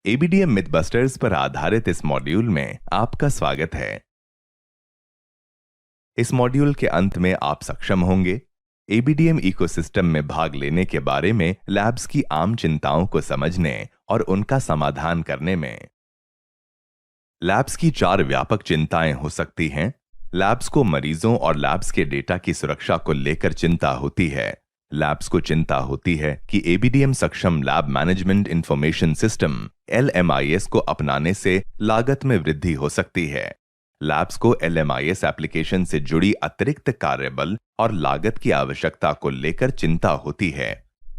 ABDM MythBusters पर आधारित इस मॉड्यूल में आपका स्वागत है। इस मॉड्यूल के अंत में आप सक्षम होंगे एबीडीएम इकोसिस्टम में भाग लेने के बारे में लैब्स की आम चिंताओं को समझने और उनका समाधान करने में। लैब्स की 4 व्यापक चिंताएं हो सकती हैं। लैब्स को मरीजों और लैब्स के डेटा की सुरक्षा को लेकर चिंता होती है। लैब्स को चिंता होती है कि एबीडीएम सक्षम lab management information system LMIS को अपनाने से लागत में वृद्धि हो सकती है। लैब्स को LMIS एप्लीकेशन से जुड़ी अतिरिक्त कार्यबल और लागत की आवश्यकता को लेकर चिंता होती है।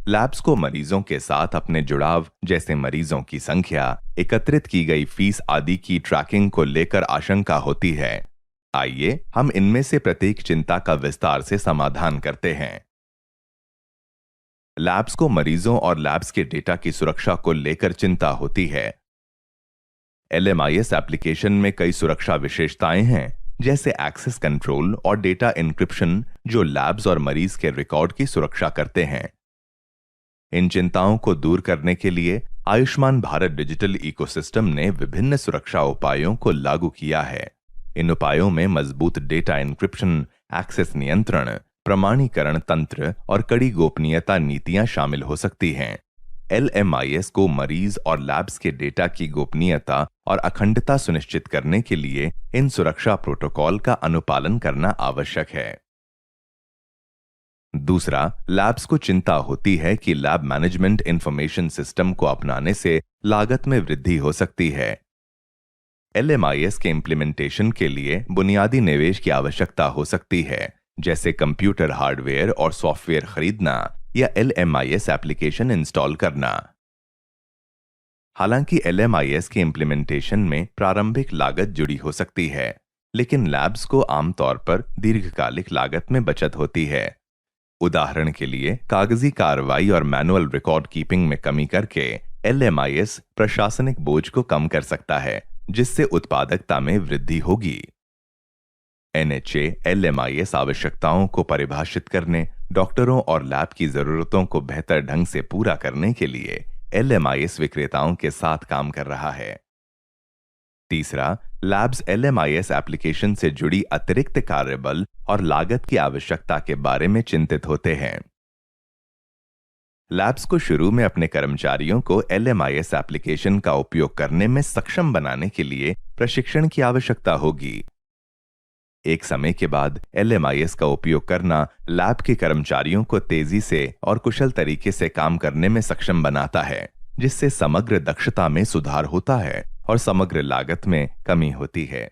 लैब्स को मरीजों के साथ अपने जुड़ाव जैसे मरीजों की संख्या, एकत्रित की गई फीस आदि की ट्रैकिंग को लेकर आशंका होती है। आइए हम इनमें से प्रत्येक चिंता का विस्तार से समाधान करते हैं। लैब्स को मरीजों और लैब्स के डेटा की सुरक्षा को लेकर चिंता होती है। LMIS एप्लीकेशन में कई सुरक्षा विशेषताएं हैं, जैसे एक्सेस कंट्रोल और डेटा एन्क्रिप्शन, जो लैब्स और मरीज के रिकॉर्ड की सुरक्षा करते हैं। इन चिंताओं को दूर करने के लिए आयुष्मान भारत डिजिटल इकोसिस्टम ने विभिन्न सुरक्षा उपायों को लागू किया है। इन उपायों में मजबूत डेटा एन्क्रिप्शन, एक्सेस नियंत्रण, प्रमाणीकरण तंत्र और कड़ी गोपनीयता नीतियां शामिल हो सकती हैं। LMIS को मरीज और लैब्स के डेटा की गोपनीयता और अखंडता सुनिश्चित करने के लिए इन सुरक्षा प्रोटोकॉल का अनुपालन करना आवश्यक है। दूसरा, लैब्स को चिंता होती है कि लैब मैनेजमेंट इंफॉर्मेशन सिस्टम को अपनाने से लागत में वृद्धि हो सकती है। LMIS के इंप्लीमेंटेशन के लिए बुनियादी निवेश की आवश्यकता हो सकती है, जैसे कंप्यूटर हार्डवेयर और सॉफ्टवेयर खरीदना या LMIS एप्लीकेशन इंस्टॉल करना। हालांकि LMIS के इंप्लीमेंटेशन में प्रारंभिक लागत जुड़ी हो सकती है, लेकिन लैब्स को आमतौर पर दीर्घकालिक लागत में बचत होती है। उदाहरण के लिए, कागजी कार्रवाई और मैनुअल रिकॉर्ड कीपिंग में कमी करके LMIS प्रशासनिक बोझ को कम कर सकता है, जिससे उत्पादकता में वृद्धि होगी। NHA LMIS आवश्यकताओं को परिभाषित करने, डॉक्टरों और लैब की जरूरतों को बेहतर ढंग से पूरा करने के लिए LMIS विक्रेताओं के साथ काम कर रहा है। तीसरा, लैब्स LMIS एप्लीकेशन से जुड़ी अतिरिक्त कार्यबल और लागत की आवश्यकता के बारे में चिंतित होते हैं। लैब्स को शुरू में अपने कर्मचारियों को LMIS एप्लीकेशन का उपयोग करने में सक्षम बनाने के लिए प्रशिक्षण की आवश्यकता होगी। एक समय के बाद LMIS का उपयोग करना लैब के कर्मचारियों को तेजी से और कुशल तरीके से काम करने में सक्षम बनाता है, जिससे समग्र दक्षता में सुधार होता है और समग्र लागत में कमी होती है।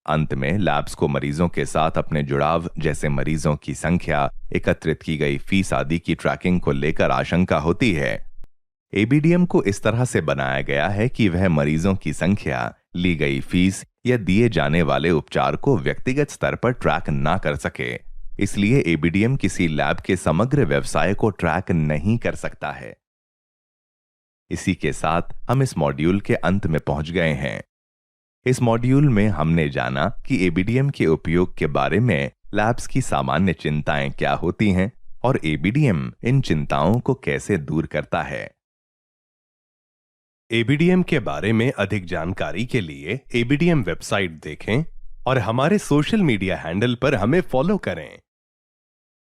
अंत में, लैब्स को मरीजों के साथ अपने जुड़ाव जैसे मरीजों की संख्या, एकत्रित की गई फीस आदि की ट्रैकिंग को लेकर आशंका होती है। एबीडीएम को इस तरह से बनाया गया है कि वह मरीजों की संख्या, ली गई फीस या दिए जाने वाले उपचार को व्यक्तिगत स्तर पर ट्रैक ना कर सके। इसलिए एबीडीएम किसी लैब के समग्र व्यवसाय को ट्रैक नहीं कर सकता है। इसी के साथ हम इस मॉड्यूल के अंत में पहुंच गए हैं। इस मॉड्यूल में हमने जाना कि एबीडीएम के उपयोग के बारे में लैब्स की सामान्य चिंताएं क्या होती हैं और एबीडीएम इन चिंताओं को कैसे दूर करता है। एबीडीएम के बारे में अधिक जानकारी के लिए एबीडीएम वेबसाइट देखें और हमारे सोशल मीडिया हैंडल पर हमें फॉलो करें।